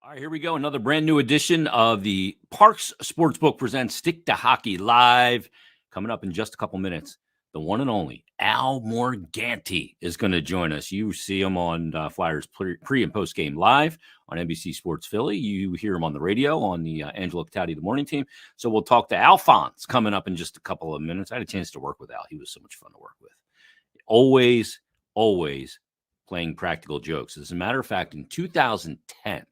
All right, here we go. Another brand new edition of the Parx Sportsbook presents Stick to Hockey Live. Coming up in just a couple minutes, the one and only Al Morganti is going to join us. You see him on Flyers pre and post game live on NBC Sports Philly. You hear him on the radio on the Angelo Catati, the morning team. So we'll talk to Alphonse coming up in just a couple of minutes. I had a chance to work with Al. He was so much fun to work with. Always playing practical jokes. As a matter of fact, in 2010,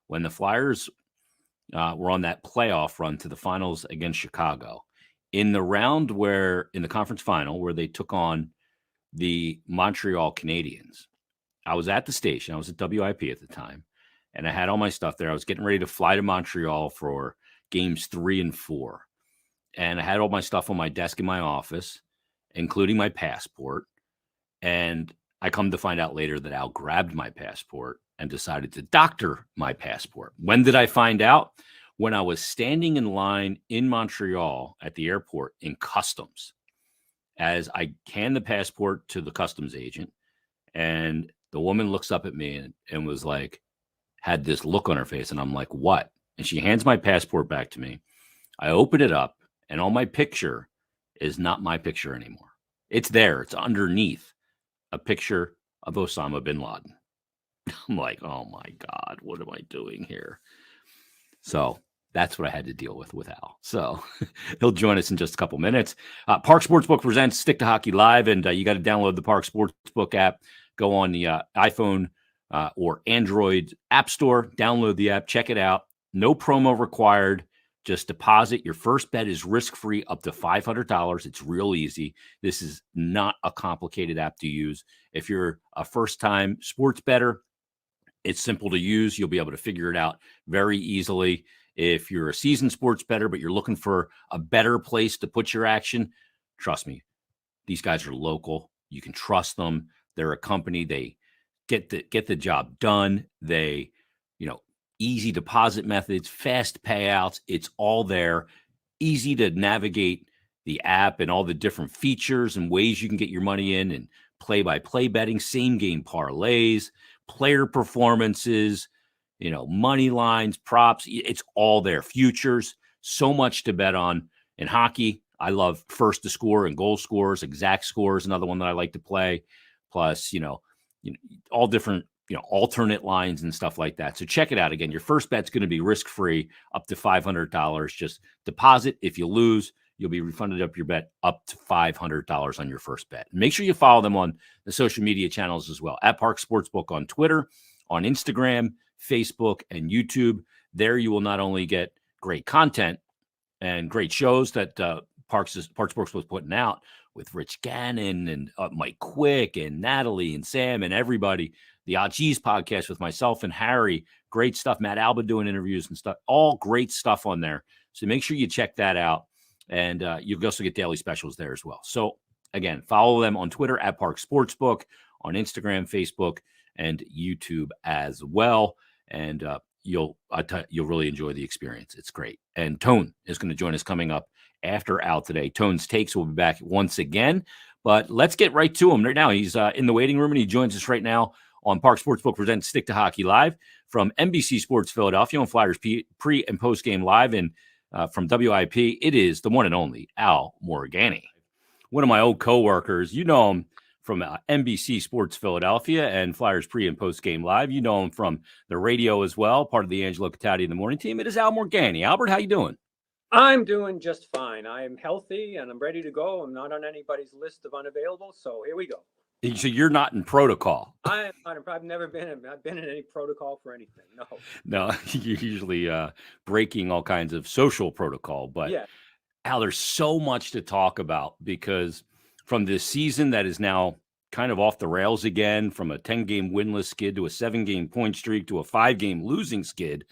when the Flyers were on that playoff run to the finals against Chicago, in the round in the conference final, where they took on the Montreal Canadiens, I was at the station. I was at WIP at the time, and I had all my stuff there. I was getting ready to fly to Montreal for games 3 and 4. And I had all my stuff on my desk in my office, including my passport. And I come to find out later that Al grabbed my passport and decided to doctor my passport. When did I find out? When I was standing in line in Montreal at the airport in customs, as I hand the passport to the customs agent, and the woman looks up at me and was like, had this look on her face, and I'm like, what? And she hands my passport back to me. I open it up, and on my picture is not my picture anymore. It's there. It's underneath a picture of Osama bin Laden. I'm like, oh my God, what am I doing here? So that's what I had to deal with Al. So he'll join us in just a couple minutes. Parx Sportsbook presents Stick to Hockey Live, and you got to download the Parx Sportsbook app. Go on the iPhone or Android App Store, download the app, check it out. No promo required. Just deposit. Your first bet is risk-free up to $500. It's real easy. This is not a complicated app to use. If you're a first-time sports bettor, it's simple to use. You'll be able to figure it out very easily. If you're a seasoned sports bettor, but you're looking for a better place to put your action, trust me, these guys are local. You can trust them. They're a company. They get the job done. They, easy deposit methods, fast payouts. It's all there. Easy to navigate the app and all the different features and ways you can get your money in, and play-by-play betting, same game parlays, player performances, money lines, props. It's all there. Futures, so much to bet on. In hockey, I love first to score and goal scores, exact scores, another one that I like to play. Plus, all different, alternate lines and stuff like that. So check it out. Again, your first bet's going to be risk-free up to $500. Just deposit. If you lose, you'll be refunded up your bet up to $500 on your first bet. Make sure you follow them on the social media channels as well. At Parx Sportsbook on Twitter, on Instagram, Facebook, and YouTube. There you will not only get great content and great shows that Parx Sportsbook was putting out with Rich Gannon and Mike Quick and Natalie and Sam and everybody. The OGs podcast with myself and Harry. Great stuff. Matt Alba doing interviews and stuff. All great stuff on there. So make sure you check that out. And you'll also get daily specials there as well. So, again, follow them on Twitter at Parx Sportsbook, on Instagram, Facebook, and YouTube as well. And you'll really enjoy the experience. It's great. And Tone is going to join us coming up after Al today. Tone's Takes will be back once again. But let's get right to him right now. He's in the waiting room, and he joins us right now on Parx Sportsbook presents Stick to Hockey Live from NBC Sports Philadelphia on Flyers pre- and post-game live. And from WIP, it is the one and only Al Morganti, one of my old coworkers. You know him from NBC Sports Philadelphia and Flyers pre- and post-game live. You know him from the radio as well, part of the Angelo Catati in the morning team. It is Al Morganti. Albert, how you doing? I'm doing just fine. I am healthy and I'm ready to go. I'm not on anybody's list of unavailable, so here we go. So you're not in protocol. I've never been. I've been in any protocol for anything. No, you're usually breaking all kinds of social protocol. But yeah. Al, there's so much to talk about because from this season that is now kind of off the rails again, from a 10-game winless skid to a 7-game point streak to a 5-game losing skid,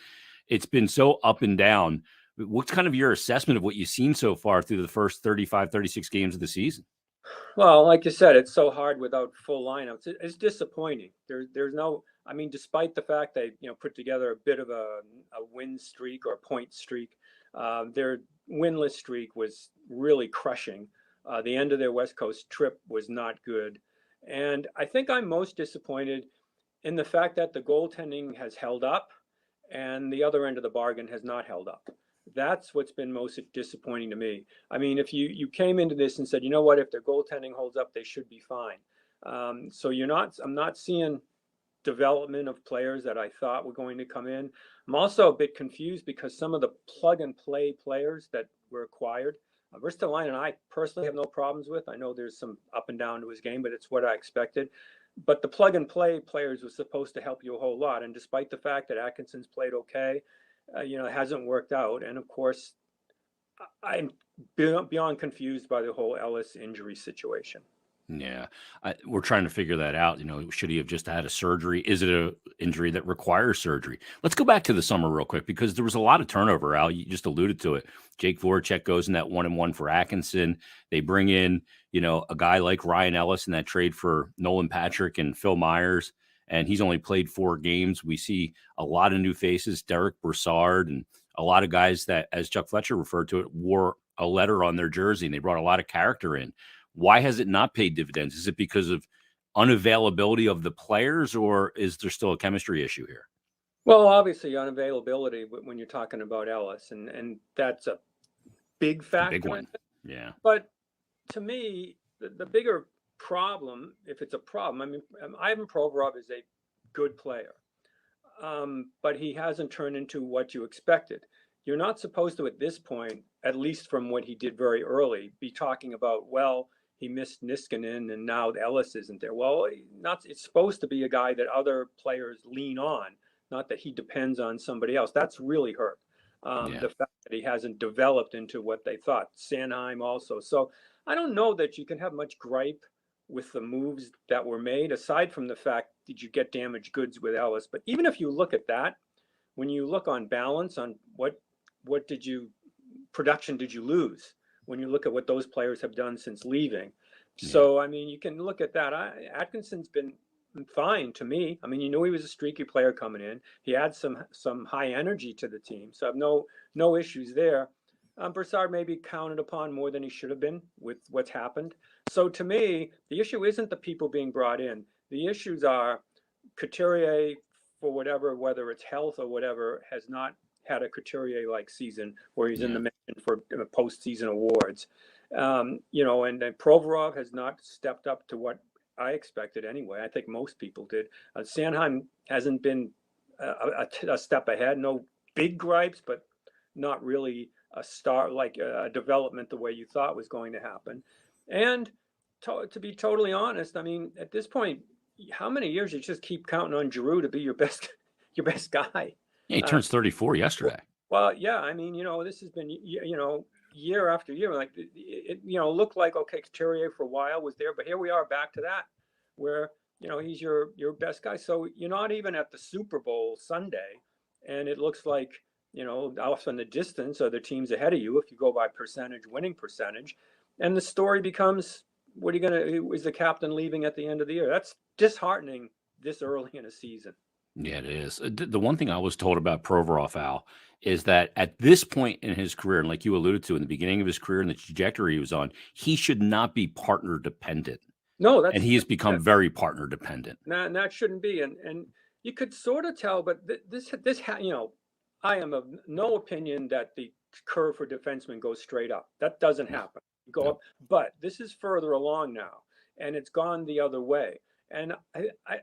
it's been so up and down. What's kind of your assessment of what you've seen so far through the first 35, 36 games of the season? Well, like you said, it's so hard without full lineups. It's disappointing. There's no. I mean, despite the fact they put together a bit of a win streak or a point streak, their winless streak was really crushing. The end of their West Coast trip was not good, and I think I'm most disappointed in the fact that the goaltending has held up, and the other end of the bargain has not held up. That's what's been most disappointing to me. I mean, if you came into this and said, you know what, if their goaltending holds up, they should be fine. So I'm not seeing development of players that I thought were going to come in. I'm also a bit confused because some of the plug and play players that were acquired, Ristolainen, I personally have no problems with. I know there's some up and down to his game, but it's what I expected. But the plug and play players were supposed to help you a whole lot. And despite the fact that Atkinson's played okay, it hasn't worked out. And of course, I'm beyond confused by the whole Ellis injury situation. Yeah, we're trying to figure that out. Should he have just had a surgery? Is it a injury that requires surgery? Let's go back to the summer real quick because there was a lot of turnover. Al, you just alluded to it. Jake Voracek goes in that 1-1 for Atkinson. They bring in, a guy like Ryan Ellis in that trade for Nolan Patrick and Phil Myers, and he's only played 4 games. We see a lot of new faces, Derek Brassard, and a lot of guys that, as Chuck Fletcher referred to it, wore a letter on their jersey, and they brought a lot of character in. Why has it not paid dividends? Is it because of unavailability of the players, or is there still a chemistry issue here? Well, obviously unavailability when you're talking about Ellis, and that's a big factor. Big one. Yeah. But to me, the bigger problem, if it's a problem, I mean, Ivan Provorov is a good player, but he hasn't turned into what you expected. You're not supposed to, at this point, at least from what he did very early, be talking about, well, he missed Niskanen and now Ellis isn't there. Well, it's supposed to be a guy that other players lean on, not that he depends on somebody else. That's really hurt. The fact that he hasn't developed into what they thought. Sanheim also. So I don't know that you can have much gripe with the moves that were made, aside from the fact, did you get damaged goods with Ellis? But even if you look at that, when you look on balance on what production did you lose? When you look at what those players have done since leaving. So, I mean, you can look at that. Atkinson's been fine to me. I mean, he was a streaky player coming in. He had some high energy to the team. So I have no issues there. Brassard maybe counted upon more than he should have been with what's happened. So to me, the issue isn't the people being brought in. The issues are Couturier, for whether it's health or whatever, has not had a Couturier-like season where he's in the mention for postseason awards. And Provorov has not stepped up to what I expected anyway. I think most people did. Sanheim hasn't been a step ahead. No big gripes, but not really a star, like a development the way you thought was going to happen. And to be totally honest, I mean, at this point, how many years you just keep counting on Giroux to be your best guy? Yeah, he turns 34 yesterday. Well, yeah, I mean, this has been, year after year. Like it looked like, okay, Couturier for a while was there, but here we are back to that, where he's your best guy. So you're not even at the Super Bowl Sunday, and it looks like off in the distance are the teams ahead of you if you go by winning percentage, and the story becomes, what are you gonna? Is the captain leaving at the end of the year? That's disheartening this early in a season. Yeah, it is. The one thing I was told about Provorov, Al, is that at this point in his career, and like you alluded to in the beginning of his career and the trajectory he was on, he should not be partner dependent. No, and he has become very partner dependent. And that shouldn't be. And you could sort of tell, but I am of no opinion that the curve for defensemen goes straight up. That doesn't happen. You go up, but this is further along now, and it's gone the other way. And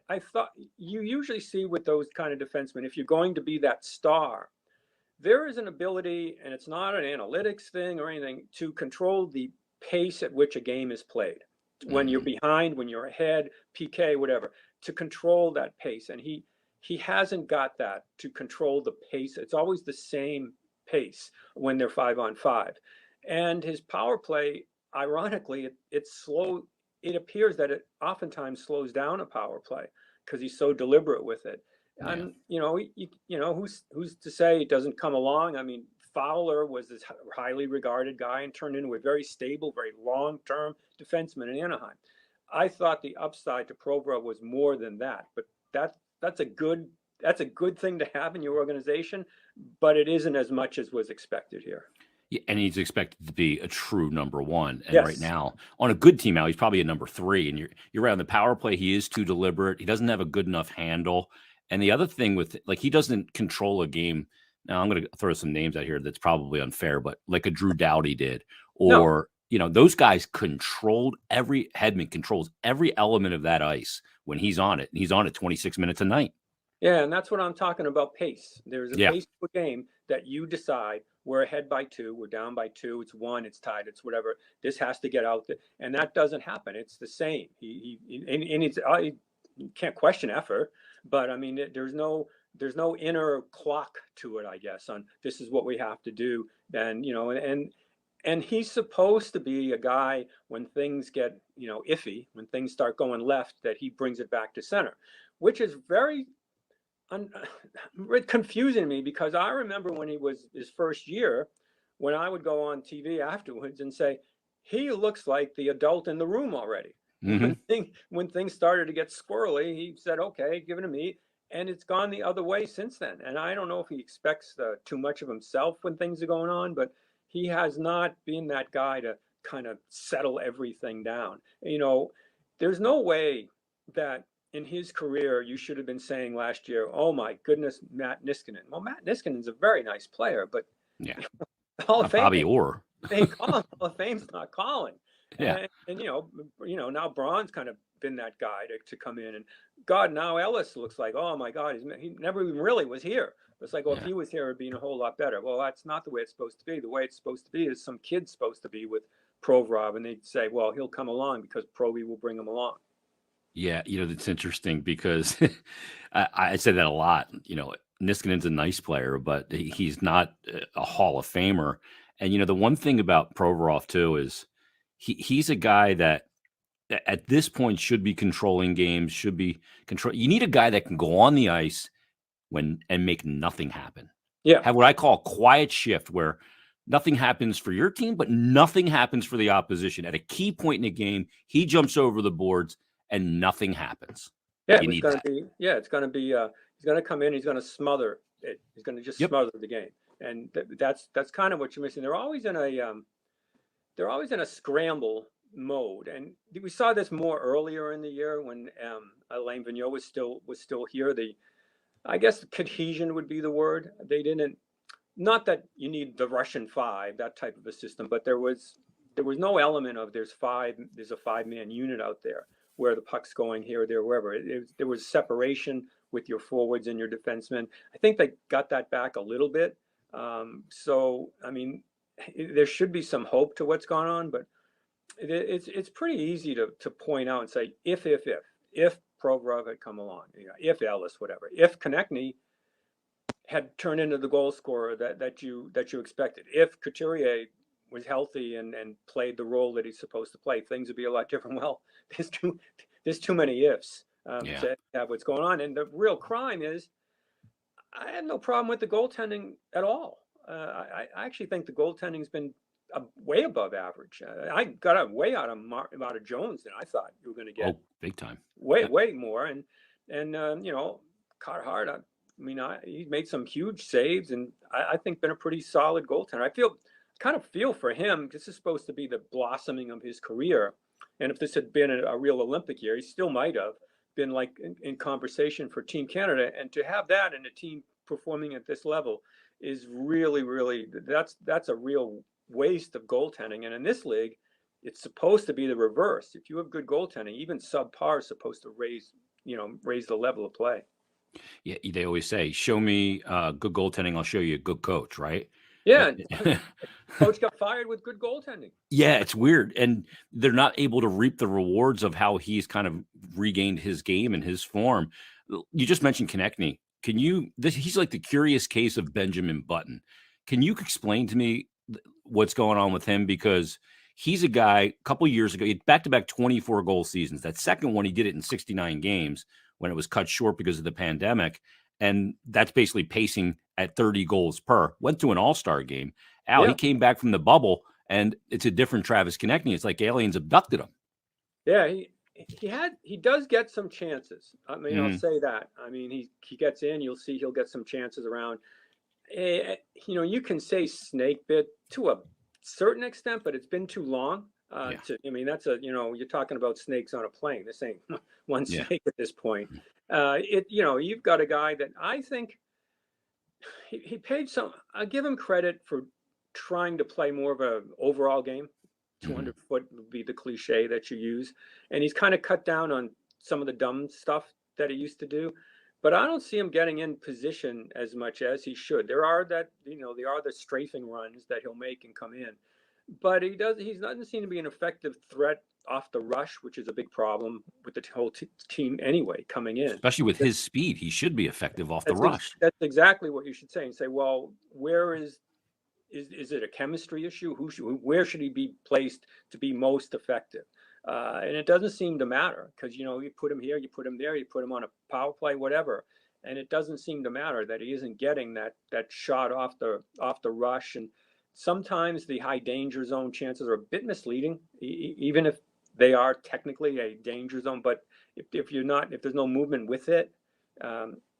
I thought you usually see with those kind of defensemen, if you're going to be that star, there is an ability, and it's not an analytics thing or anything, to control the pace at which a game is played. When you're behind, when you're ahead, PK, whatever, to control that pace. And he hasn't got that to control the pace. It's always the same pace when they're 5-on-5. And his power play, ironically, it's slow. It appears that it oftentimes slows down a power play because he's so deliberate with it. Yeah. And who's to say it doesn't come along? I mean, Fowler was this highly regarded guy and turned into a very stable, very long-term defenseman in Anaheim. I thought the upside to Provorov was more than that, but that's a good thing to have in your organization, but it isn't as much as was expected here. Yeah, and he's expected to be a true number one. And right now, on a good team now, he's probably a number 3. And you're right on the power play. He is too deliberate. He doesn't have a good enough handle. And the other thing with like he doesn't control a game. Now I'm going to throw some names out here that's probably unfair, but like a Drew Doughty did, No. or those guys Hedman controls every element of that ice when he's on it. And he's on it 26 minutes a night. Yeah, and that's what I'm talking about, pace. There's a Yeah. pace to a game that you decide we're ahead by 2, we're down by 2, it's 1, it's tied, it's whatever. This has to get out there, and that doesn't happen. It's the same. You can't question effort, but I mean, there's no inner clock to it, I guess, on this is what we have to do. Then and he's supposed to be a guy when things get iffy, when things start going left, that he brings it back to center, which is very confusing me, because I remember when he was his first year, when I would go on TV afterwards and say, he looks like the adult in the room already. Mm-hmm. When things started to get squirrely, he said, okay, give it to me. And it's gone the other way since then. And I don't know if he expects too much of himself when things are going on, but he has not been that guy to kind of settle everything down. There's no way that in his career you should have been saying last year, oh my goodness, Matt Niskanen. Well, Matt Niskanen's a very nice player, but Yeah. Hall of Fame, Bobby Orr. they call him Hall of Fame's not calling. Yeah. And now Braun's kind of been that guy to come in, and God, now Ellis looks like, oh my God, he never even really was here. It's like, well, if he was here, it'd be a whole lot better. Well, that's not the way it's supposed to be. The way it's supposed to be is some kid's supposed to be with Provorov, and they'd say, well, he'll come along because Provy will bring him along. Yeah, that's interesting because I say that a lot. Niskanen's a nice player, but he's not a Hall of Famer. And the one thing about Provorov too is he's a guy that at this point should be controlling games, should be control. You need a guy that can go on the ice and make nothing happen. Yeah, Have what I call a quiet shift where nothing happens for your team, but nothing happens for the opposition. At a key point in the game, he jumps over the boards and nothing happens. yeah, You it's need going that. to be. Yeah, it's going to be. He's going to come in. He's going to smother it. He's going to just Yep. smother the game, and that's kind of what you're missing. They're always in a scramble mode, and we saw this more earlier in the year when Alain Vigneault was still here. I guess cohesion would be the word. They didn't. Not that you need the Russian 5, that type of a system, but there was no element of there's a 5-man unit out there where the puck's going here, there, wherever. There was separation with your forwards and your defensemen. I think they got that back a little bit. So, I mean, there should be some hope to what's gone on, but it's pretty easy to point out and say, if Provorov had come along, if Ellis, whatever, if Konechny had turned into the goal scorer that you expected, if Couturier was healthy and played the role that he's supposed to play, things would be a lot different. Well, there's too many ifs to have what's going on. And the real crime is, I have no problem with the goaltending at all. I actually think the goaltending's been way above average. I got way out of Jones than I thought you were going to get. Oh, big time. Way more. And Carter, I mean, he made some huge saves, and I think been a pretty solid goaltender. I kind of feel for him. This is supposed to be the blossoming of his career, and if this had been a real Olympic year, he still might have been like in conversation for Team Canada. And to have that in a team performing at this level is really, really, that's a real waste of goaltending. And in this league, it's supposed to be the reverse. If you have good goaltending, even subpar is supposed to raise the level of play. Yeah, they always say, show me good goaltending, I'll show you a good coach, right? Yeah, coach got fired with good goaltending. Yeah, it's weird. And they're not able to reap the rewards of how he's kind of regained his game and his form. You just mentioned Konechny. He's like the curious case of Benjamin Button. Can you explain to me what's going on with him? Because he's a guy, a couple of years ago, he had back-to-back 24-goal seasons. That second one, he did it in 69 games when it was cut short because of the pandemic. And that's basically pacing at 30 goals per. Went to an all-star game. He came back from the bubble, and it's a different Travis Konechny. It's like aliens abducted him. Yeah, he does get some chances. I mean, I'll say that. I mean, he gets in. You'll see he'll get some chances around. You can say snake bit to a certain extent, but it's been too long. Yeah. I mean, that's you're talking about snakes on a plane. This ain't one Yeah. snake at this point. You've got a guy that I think he paid some. I give him credit for trying to play more of a overall game. Hmm. 200 foot would be the cliche that you use, and he's kind of cut down on some of the dumb stuff that he used to do. But I don't see him getting in position as much as he should. There are the strafing runs that he'll make and come in, but he doesn't seem to be an effective threat off the rush, which is a big problem with the whole team anyway coming in. Especially with his speed, he should be effective off the That's rush. that's exactly what you should say, and say, well, where is it a chemistry issue? Where should he be placed to be most effective? And it doesn't seem to matter because you put him here, you put him there, you put him on a power play, whatever, and it doesn't seem to matter that he isn't getting that shot off the rush. And sometimes the high danger zone chances are a bit misleading, even if they are technically a danger zone. But if there's no movement with it,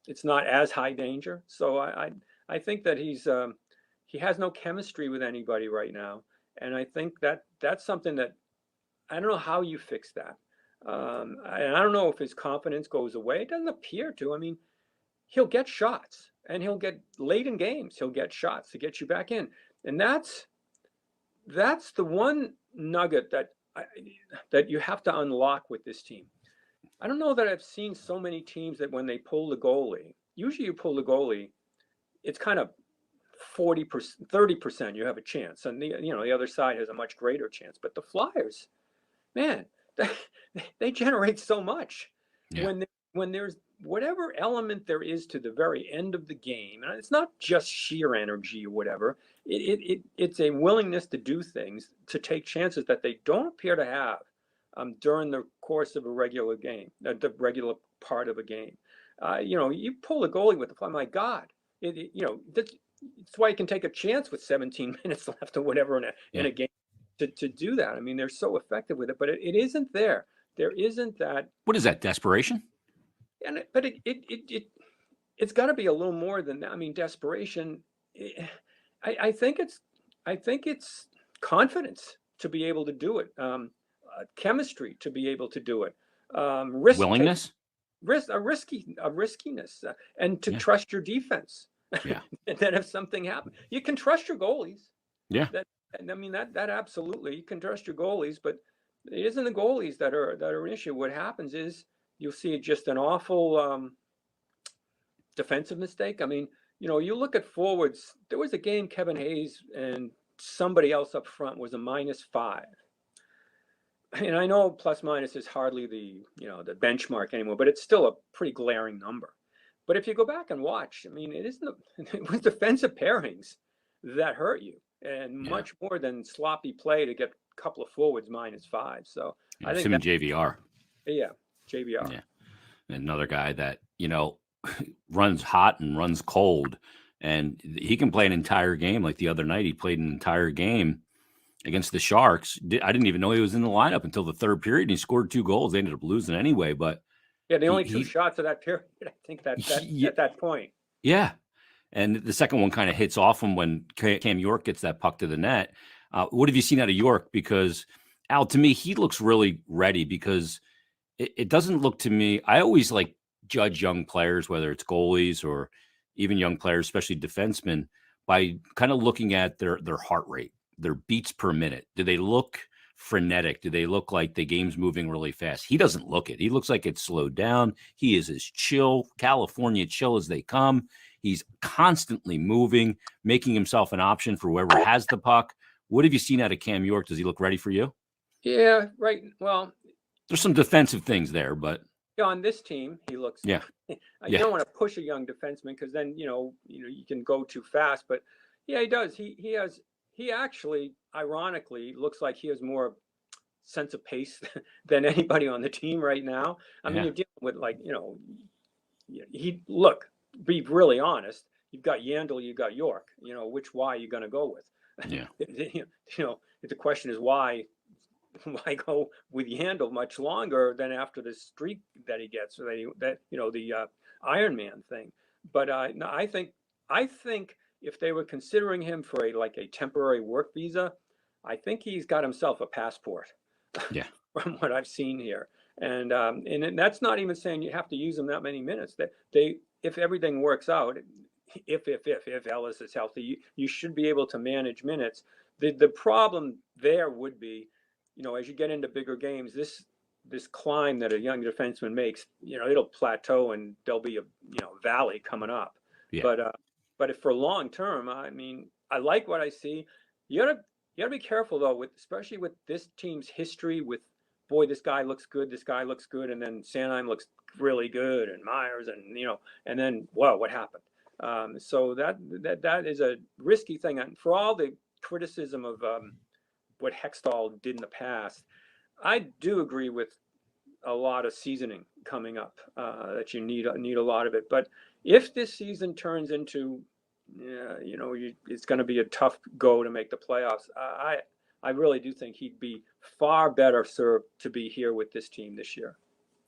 it's not as high danger. So I think that he has no chemistry with anybody right now, and I think that's something that I don't know how you fix that. And I don't know if his confidence goes away. It doesn't appear to. I mean, he'll get shots, and he'll get late in games. He'll get shots to get you back in, and that's the one nugget that you have to unlock with this team. I don't know that I've seen so many teams that when they pull the goalie, usually you pull the goalie, it's kind of 40%, 30%, you have a chance. And the other side has a much greater chance. But the Flyers, man, they generate so much Yeah. when there's whatever element there is to the very end of the game. And it's not just sheer energy or whatever. It's a willingness to do things, to take chances that they don't appear to have during the course of a regular game, the regular part of a game. You pull a goalie with the Fly, my God, that's why you can take a chance with 17 minutes left or whatever in a game to do that. I mean, they're so effective with it, but it isn't there. There isn't that. What is that, desperation? But it's got to be a little more than that. I mean, desperation. I think it's confidence to be able to do it. Chemistry to be able to do it. Willingness? Riskiness, and to trust your defense. Yeah. And then if something happens, you can trust your goalies. Yeah. That absolutely, you can trust your goalies, but it isn't the goalies that are an issue. What happens is you'll see just an awful defensive mistake. I mean, you look at forwards. There was a game Kevin Hayes and somebody else up front was a -5. And I know plus minus is hardly the benchmark anymore, but it's still a pretty glaring number. But if you go back and watch, I mean, it was defensive pairings that hurt you, and much more than sloppy play to get a couple of forwards -5. So I think him and JVR. Yeah, JVR. Yeah, another guy that runs hot and runs cold, and he can play an entire game. Like the other night, he played an entire game against the Sharks. I didn't even know he was in the lineup until the third period, and he scored 2 goals. They ended up losing anyway, but the only 2 shots of that period, I think that at that point. Yeah, and the second one kind of hits off him when Cam York gets that puck to the net. What have you seen out of York? Because Al, to me, he looks really ready. Because it doesn't look to me. I always judge young players, whether it's goalies or even young players, especially defensemen, by kind of looking at their heart rate, their beats per minute. Do they look frenetic? Do they look like the game's moving really fast? He doesn't look it. He looks like it's slowed down. He is as chill, California chill as they come. He's constantly moving, making himself an option for whoever has the puck. What have you seen out of Cam York? Does he look ready for you? Yeah, right. Well, there's some defensive things there, but on this team, he looks. Yeah. You don't want to push a young defenseman because then you can go too fast. But yeah, he does. He actually, ironically, looks like he has more sense of pace than anybody on the team right now. I mean, you're dealing with be really honest. You've got Yandel, you've got York. Which Y are you going to go with? Yeah. The question is why go with Yandel much longer than after the streak that he gets, or the Iron Man thing. But no, I think if they were considering him for a temporary work visa, I think he's got himself a passport Yeah. from what I've seen here. And that's not even saying you have to use them that many minutes. That they, if everything works out, if Ellis is healthy, you should be able to manage minutes. The problem there would be, as you get into bigger games, this climb that a young defenseman makes, it'll plateau and there'll be a valley coming up. Yeah. But if for long term, I mean, I like what I see. You gotta be careful though, especially with this team's history. With boy, this guy looks good, and then Sanheim looks really good, and Myers, and then whoa, what happened? So that is a risky thing. And for all the criticism of what Hextall did in the past, I do agree with a lot of seasoning coming up, that you need a lot of it. But if this season turns into, it's going to be a tough go to make the playoffs. I really do think he'd be far better served to be here with this team this year.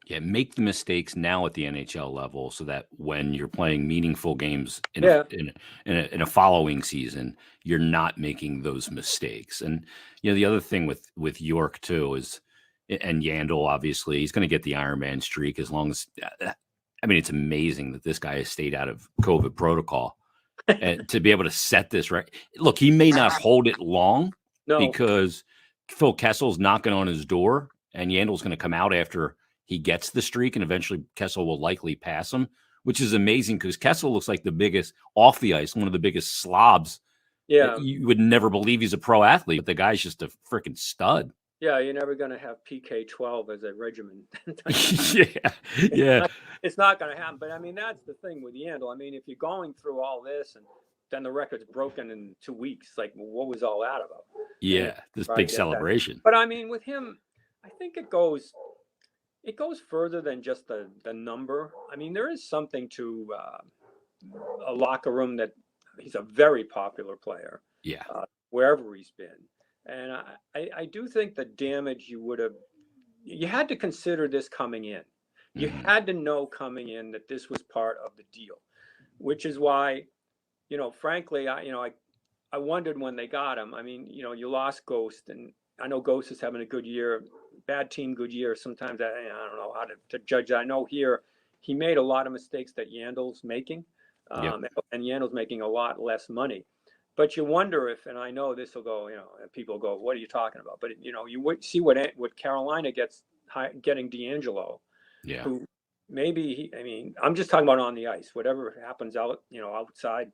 Yeah, make the mistakes now at the NHL level so that when you're playing meaningful games in a following season, you're not making those mistakes. And the other thing with York too is, and Yandel, obviously, he's going to get the Iron Man streak as long as. I mean, it's amazing that this guy has stayed out of COVID protocol and to be able to set this right. Look, he may not hold it long because Phil Kessel's knocking on his door, and Yandel's going to come out after he gets the streak, and eventually Kessel will likely pass him, which is amazing because Kessel looks like the biggest off the ice, one of the biggest slobs. Yeah, you would never believe he's a pro athlete, but the guy's just a freaking stud. Yeah, you're never going to have PK12 as a regimen. Yeah. It's not going to happen. But I mean, that's the thing with Yandel. I mean, if you're going through all this and then the record's broken in 2 weeks, like, what was all that about? Yeah, this big celebration. But I mean, with him, I think it goes further than just the number. I mean, there is something to a locker room that he's a very popular player. Yeah. Wherever he's been. And I do think the damage you had to consider this coming in. You had to know coming in that this was part of the deal, which is why, frankly, I wondered when they got him. I mean, you lost Ghost, and I know Ghost is having a good year, bad team, good year. Sometimes I don't know how to judge that. I know here he made a lot of mistakes that Yandel's making, and Yandel's making a lot less money. But you wonder if, and I know this will go, and people go, what are you talking about? But, you would see what Carolina getting D'Angelo, who maybe, I'm just talking about on the ice. Whatever happens out, outside,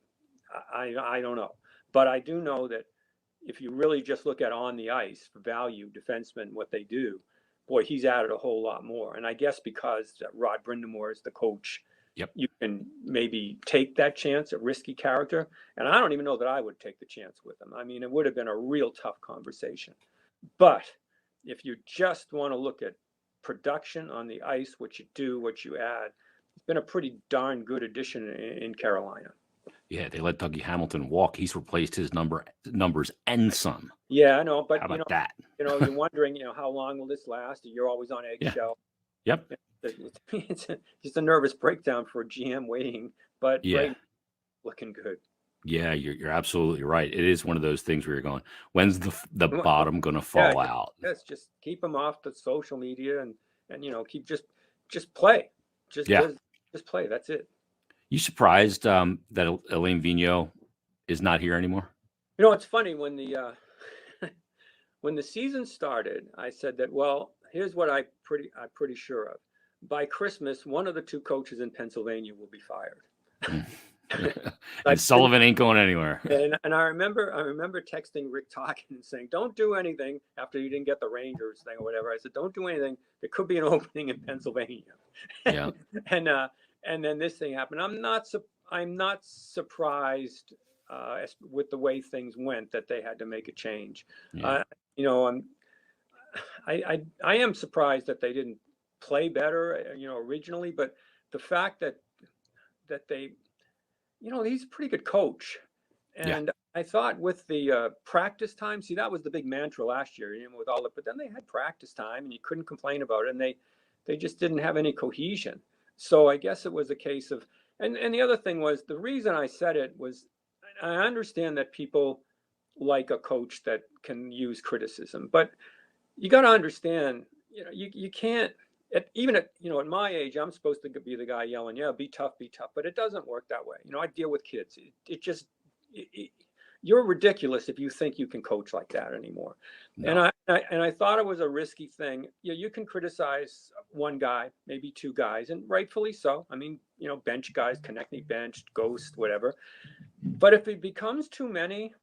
I don't know. But I do know that if you really just look at on the ice value, defensemen, what they do, boy, he's added a whole lot more. And I guess because Rod Brindamore is the coach, you can maybe take that chance, a risky character. And I don't even know that I would take the chance with him. I mean, it would have been a real tough conversation. But if you just want to look at production on the ice, what you do, what you add, it's been a pretty darn good addition in Carolina. Yeah, they let Dougie Hamilton walk. He's replaced his numbers and some. Yeah, I know. But how about that? You're wondering, how long will this last? You're always on eggshell. Yep. It's just a nervous breakdown for a GM waiting, but right, looking good. Yeah, you're absolutely right. It is one of those things where you're going, when's the bottom going to fall out? Yes, just keep them off the social media and keep just play. Just play. That's it. You surprised that Alain Vigneault is not here anymore? It's funny when the when the season started, I said that, well, here's what I'm pretty sure of. By Christmas, one of the two coaches in Pennsylvania will be fired. And Sullivan ain't going anywhere. And I remember texting Rick Talkin and saying, don't do anything after you didn't get the Rangers thing or whatever. I said, don't do anything. There could be an opening in Pennsylvania. Yeah. And then this thing happened. I'm not surprised with the way things went that they had to make a change. Yeah. I am surprised that they didn't play better, originally, but the fact that they, he's a pretty good coach. And I thought with the practice time, see, that was the big mantra last year, with all but then they had practice time and you couldn't complain about it. And they just didn't have any cohesion. So I guess it was a case of, and the other thing was, the reason I said it was, I understand that people like a coach that can use criticism. But you got to understand, you can't. Even at at my age, I'm supposed to be the guy yelling, "Yeah, be tough, be tough." But it doesn't work that way. I deal with kids. It just you're ridiculous if you think you can coach like that anymore. And No. I thought it was a risky thing. You can criticize one guy, maybe two guys, and rightfully so. I mean, bench guys, Konechny benched, Ghost, whatever. But if it becomes too many,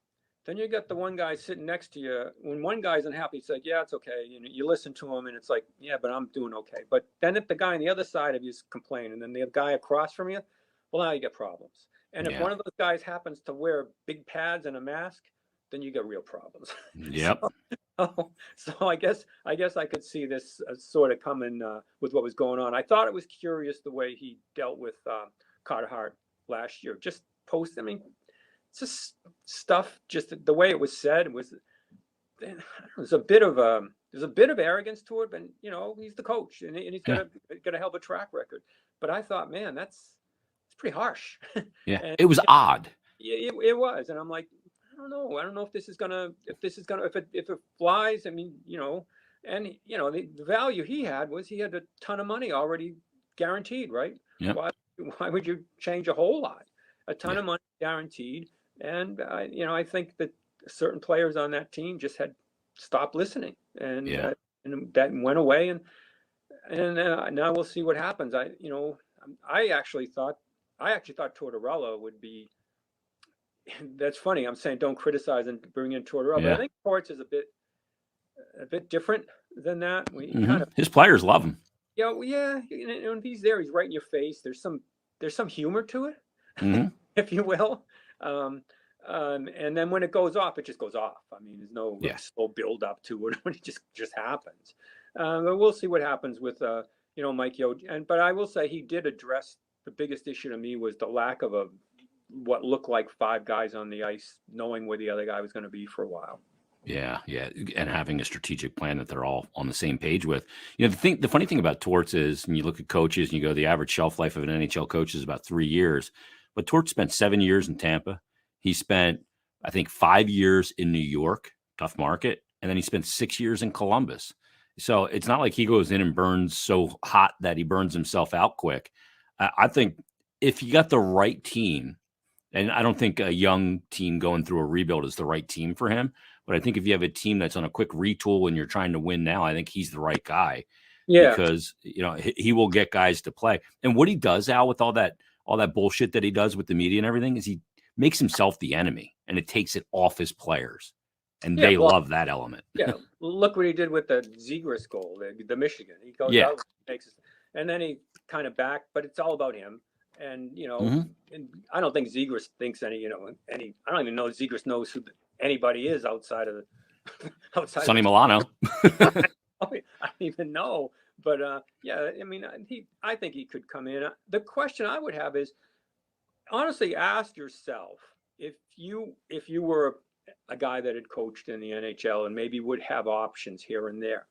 then you got the one guy sitting next to you. When one guy's unhappy, it's like, yeah, it's okay. You listen to him, and it's like, yeah, but I'm doing okay. But then if the guy on the other side of you is complaining, and then the guy across from you, well, now you get problems. And if Yeah. one of those guys happens to wear big pads and a mask, then you get real problems. Yep. So I guess I could see this sort of coming with what was going on. I thought it was curious the way he dealt with Carter Hart last year. Just I mean, it's just stuff. Just the way it was said was there's a bit of arrogance to it, but he's the coach and he's got a hell of a track record. But I thought, man, it's pretty harsh. Yeah. And It was odd. it was, and I'm like, I don't know if it flies. I mean, and the value he had was he had a ton of money already guaranteed, right? Yep. Why would you change a whole lot? A ton Yeah. of money guaranteed, and I think that certain players on that team just had stopped listening, and Yeah. and that went away, and now we'll see what happens. I actually thought Tortorella would be. That's funny. I'm saying don't criticize and bring in Tortorella, but I think Torts is a bit different than that. We kind of His players love him. yeah, when he's there, he's right in your face. There's some humor to it, if you will. And then when it goes off, it just goes off. I mean, there's no slow build up to it when it just happens. But we'll see what happens with Mike Yo. But I will say he did address the biggest issue to me was the lack of what looked like five guys on the ice, knowing where the other guy was going to be for a while. Yeah, and having a strategic plan that they're all on the same page with. The funny thing about Torts is, when you look at coaches and you go, the average shelf life of an NHL coach is about 3 years. But Torts spent 7 years in Tampa. He spent, I think, 5 years in New York, tough market, and then he spent 6 years in Columbus. So it's not like he goes in and burns so hot that he burns himself out quick. I think if you got the right team, and I don't think a young team going through a rebuild is the right team for him. But I think if you have a team that's on a quick retool and you're trying to win now, I think he's the right guy. Yeah. Because, he will get guys to play. And what he does, Al, with all that bullshit that he does with the media and everything, is he makes himself the enemy, and it takes it off his players. And they love that element. Yeah. Look what he did with the Zegras goal, the Michigan. He goes out, and then he kind of back, but it's all about him. And and I don't think Zegras thinks any. I don't even know if Zegras knows who anybody is outside of Sonny Milano. I don't even know, but I mean, I think he could come in. The question I would have is, honestly, ask yourself if you were a guy that had coached in the NHL and maybe would have options here and there.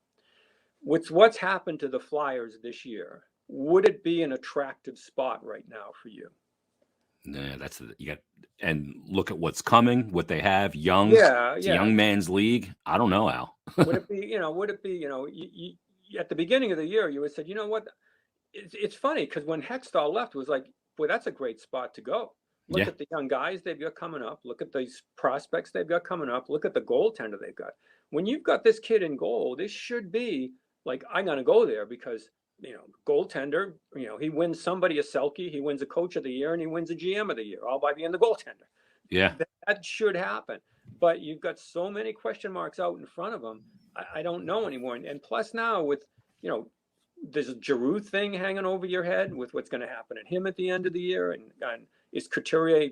What's happened to the Flyers this year? Would it be an attractive spot right now for you? Yeah, and look at what's coming, what they have, young. It's a young man's league. I don't know, Al. Would it be, at the beginning of the year, you would say, you know what? It's funny because when Hextall left, it was like, boy, that's a great spot to go. Look at the young guys they've got coming up. Look at these prospects they've got coming up. Look at the goaltender they've got. When you've got this kid in goal, this should be like, I'm going to go there because goaltender, he wins somebody a Selke, he wins a coach of the year, and he wins a GM of the year, all by being the goaltender. Yeah. That should happen. But you've got so many question marks out in front of him. I don't know anymore. And plus now with, there's a Giroux thing hanging over your head with what's going to happen to him at the end of the year. And is Couturier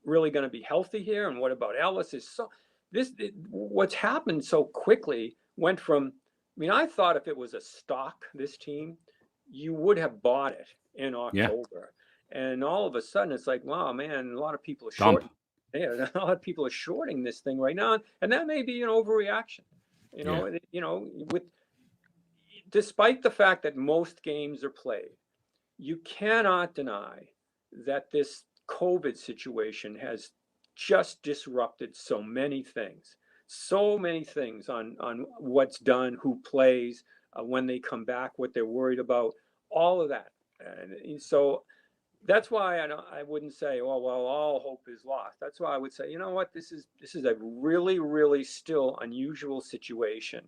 really going to be healthy here? And what about Ellis? What's happened so quickly went from, I thought if it was a stock, this team, you would have bought it in October. Yeah. And all of a sudden it's like, wow, man, a lot of people are shorting. Yeah, a lot of people are shorting this thing right now. And that may be an overreaction. Despite the fact that most games are played, you cannot deny that this COVID situation has just disrupted so many things on what's done, who plays, when they come back, what they're worried about, all of that. And so that's why I wouldn't say, oh well, all hope is lost. That's why I would say, you know what, this is a really, really still unusual situation,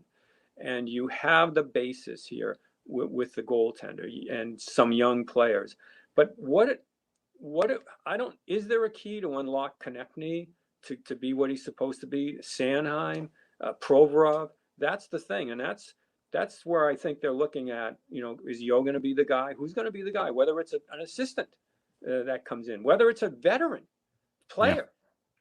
and you have the basis here with the goaltender and some young players. But I don't, is there a key to unlock Konechny to be what he's supposed to be? Sanheim, Provorov, that's the thing, and that's where I think they're looking at. Is Yo going to be the guy? Who's going to be the guy? Whether it's an assistant that comes in, whether it's a veteran player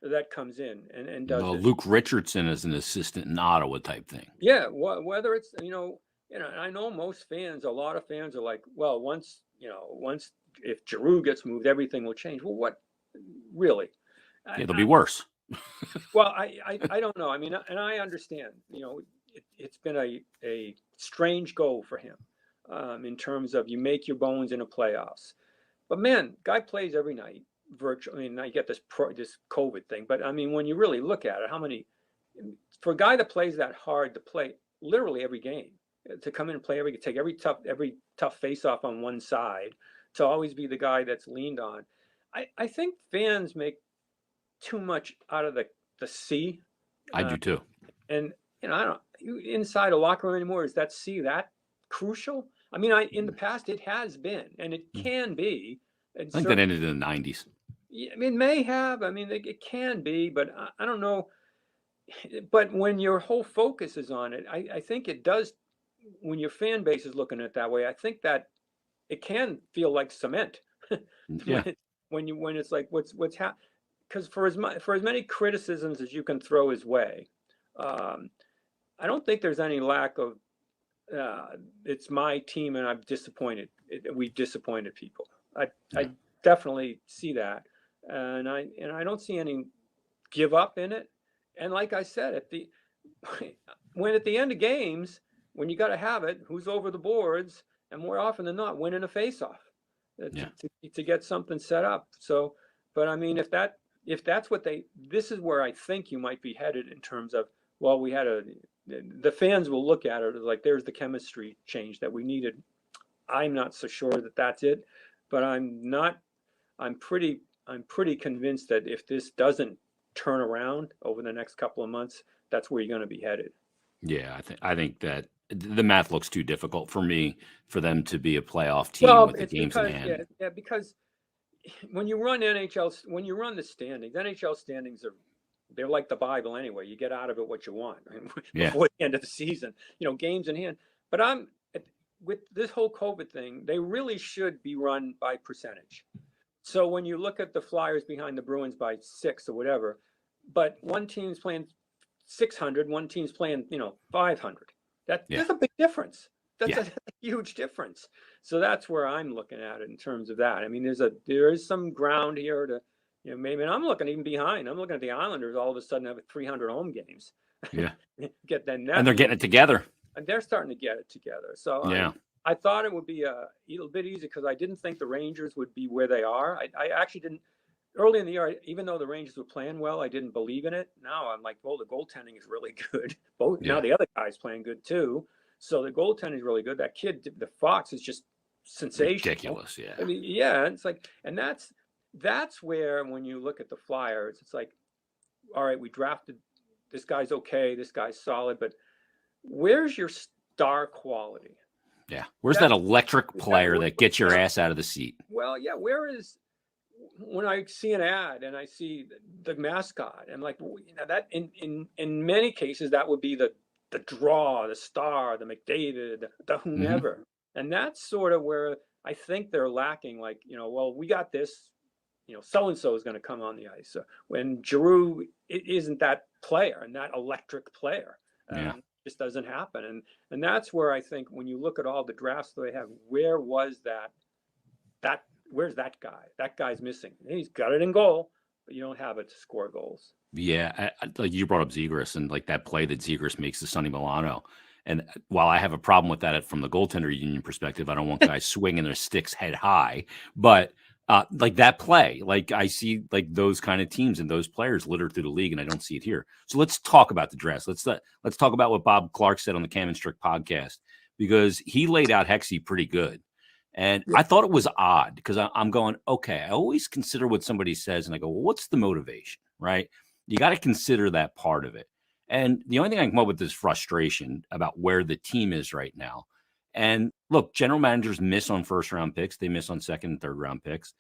that comes in and does Well, this. Luke Richardson is an assistant in Ottawa type thing. Yeah, whether it's I know most fans, a lot of fans are like, well, once if Giroux gets moved, everything will change. Well, what really? It'll be worse. Well, I don't know. I mean, and I understand. It's been a strange goal for him, in terms of you make your bones in the playoffs. But man, guy plays every night virtually. I mean, I get this COVID thing, but I mean, when you really look at it, how many for a guy that plays that hard to play literally every game, to come in and play take every tough face off on one side, to always be the guy that's leaned on. I think fans make too much out of the C. I do too. And I don't inside a locker room anymore. Is that C that crucial? I mean, in the past it has been, and it can be. I think that ended in the 90s. Yeah, I mean, may have. I mean, it can be, but I don't know. But when your whole focus is on it, I think it does. When your fan base is looking at it that way, I think that it can feel like cement. Yeah. when it's like what's happening. Because for as many criticisms as you can throw his way, I don't think there's any lack of it's my team and I'm disappointed. We disappointed people. I definitely see that, and I don't see any give up in it. And like I said, at the end of games, when you got to have it, who's over the boards, and more often than not, winning a faceoff to get something set up. So, but I mean, if that's what this is where I think you might be headed in terms of, well, the fans will look at it as like, there's the chemistry change that we needed. I'm not so sure that that's it, but I'm pretty convinced that if this doesn't turn around over the next couple of months, that's where you're going to be headed. Yeah, I think that the math looks too difficult for me for them to be a playoff team with the games in hand. Yeah, because when you run the standings, NHL standings they're like the Bible anyway. You get out of it what you want before the end of the season. Games in hand. But with this whole COVID thing, they really should be run by percentage. So when you look at the Flyers behind the Bruins by 6 or whatever, but one team's playing 600, one team's playing 500. That's a big difference. That's a huge difference. So that's where I'm looking at it in terms of that. I mean, there is some ground here to, maybe, and I'm looking even behind. I'm looking at the Islanders all of a sudden have 300 home games. Yeah. And they're getting it together. And they're starting to get it together. So I thought it would be a little bit easy because I didn't think the Rangers would be where they are. I actually didn't. Early in the year, even though the Rangers were playing well, I didn't believe in it. Now I'm like, well, the goaltending is really good. Now the other guy's playing good too. So the goaltending is really good. That kid, the Fox, is just sensational. Ridiculous, yeah. I mean, yeah, it's like, and that's where when you look at the Flyers, it's like, all right, we drafted this guy's okay, this guy's solid, but where's your star quality? Yeah, where's that electric player that gets your ass out of the seat? Well, yeah, when I see an ad and I see the mascot, I'm like, that in many cases that would be the draw, the star, the McDavid, the whomever. Mm-hmm. And that's sort of where I think they're lacking. Like, well, we got this, so-and-so is going to come on the ice. So when Giroux isn't that player and that electric player, just doesn't happen. And that's where I think when you look at all the drafts that they have, where was where's that guy? That guy's missing. He's got it in goal, but you don't have it to score goals. Yeah, like you brought up Zegras and like that play that Zegras makes to Sonny Milano. And while I have a problem with that from the goaltender union perspective, I don't want guys swinging their sticks head high. But Like that play, like I see like those kind of teams and those players littered through the league, and I don't see it here. So let's talk about the draft. Let's talk about what Bob Clark said on the Cam and Strick podcast, because he laid out Hexie pretty good. And Yeah. I thought it was odd because I'm going, okay, I always consider what somebody says and I go, well, what's the motivation, right? You got to consider that part of it. And the only thing I can come up with is frustration about where the team is right now. And look, general managers miss on first round picks. They miss on second and third round picks.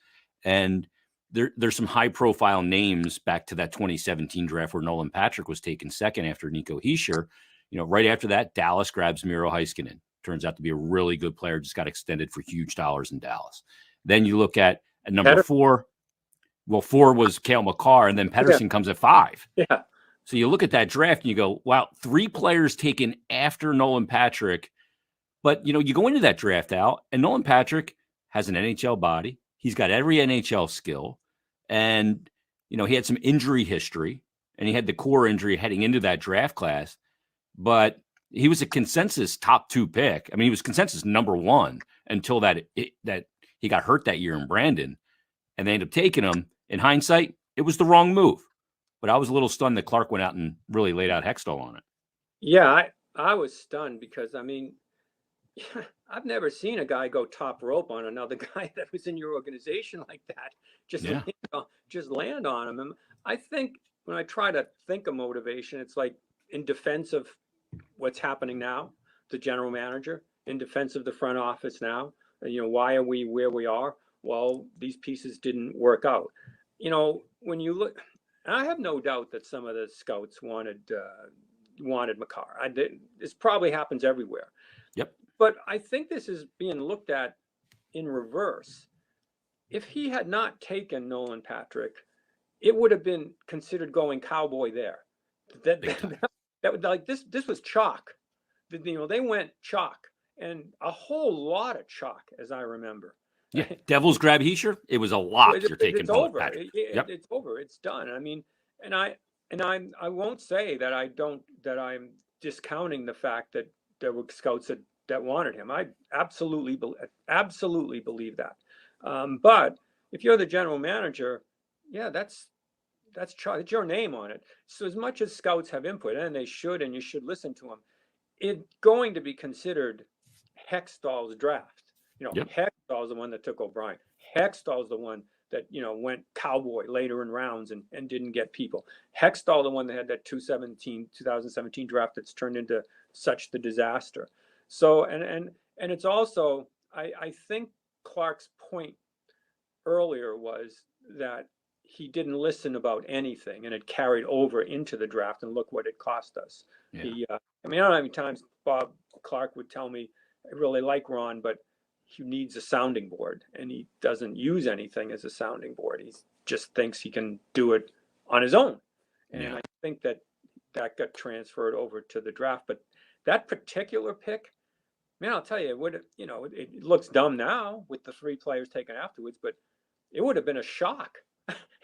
And there's some high profile names back to that 2017 draft where Nolan Patrick was taken second after Nico Hischier. Right after that, Dallas grabs Miro Heiskanen. Turns out to be a really good player, just got extended for huge dollars in Dallas. Then you look at number 4. Well, 4 was Cale Makar, and then Pettersson comes at 5. Yeah. So you look at that draft and you go, wow, 3 players taken after Nolan Patrick. But, you go into that draft out, and Nolan Patrick has an NHL body. He's got every NHL skill. And, he had some injury history, and he had the core injury heading into that draft class. But he was a consensus top 2 pick. I mean, he was consensus number 1 until that he got hurt that year in Brandon, and they ended up taking him. In hindsight, it was the wrong move. But I was a little stunned that Clark went out and really laid out Hextall on it. Yeah, I was stunned because, I mean, I've never seen a guy go top rope on another guy that was in your organization like that. Just land on him. And I think when I try to think of motivation, it's like in defense of what's happening now, the general manager, in defense of the front office now. Why are we where we are? Well, these pieces didn't work out. When you look, and I have no doubt that some of the scouts wanted Makar. This probably happens everywhere. Yep. But I think this is being looked at in reverse. If he had not taken Nolan Patrick, it would have been considered going cowboy there. That would, like, this was chalk. They went chalk, and a whole lot of chalk, as I remember. Yeah, Devils grab Hischier. It was a lock. You're taking it's over. Patrick. It's over. It's done. I mean, and I won't say that I'm discounting the fact that there were scouts that wanted him. I absolutely believe that. But if you're the general manager, yeah, that's your name on it. So as much as scouts have input, and they should, and you should listen to them, it's going to be considered Hextall's draft. Yep. Hextall's the one that took O'Brien. Hextall's the one that went cowboy later in rounds and didn't get people. Hextall the one that had that 2017 draft that's turned into such the disaster. So and it's also, I think Clark's point earlier was that he didn't listen about anything, and it carried over into the draft, and look what it cost us. Yeah. I don't know how many times Bob Clark would tell me, I really like Ron, but he needs a sounding board, and he doesn't use anything as a sounding board. He just thinks he can do it on his own. And I think that got transferred over to the draft. But that particular pick, man, I'll tell you, it looks dumb now with the 3 players taken afterwards, but it would have been a shock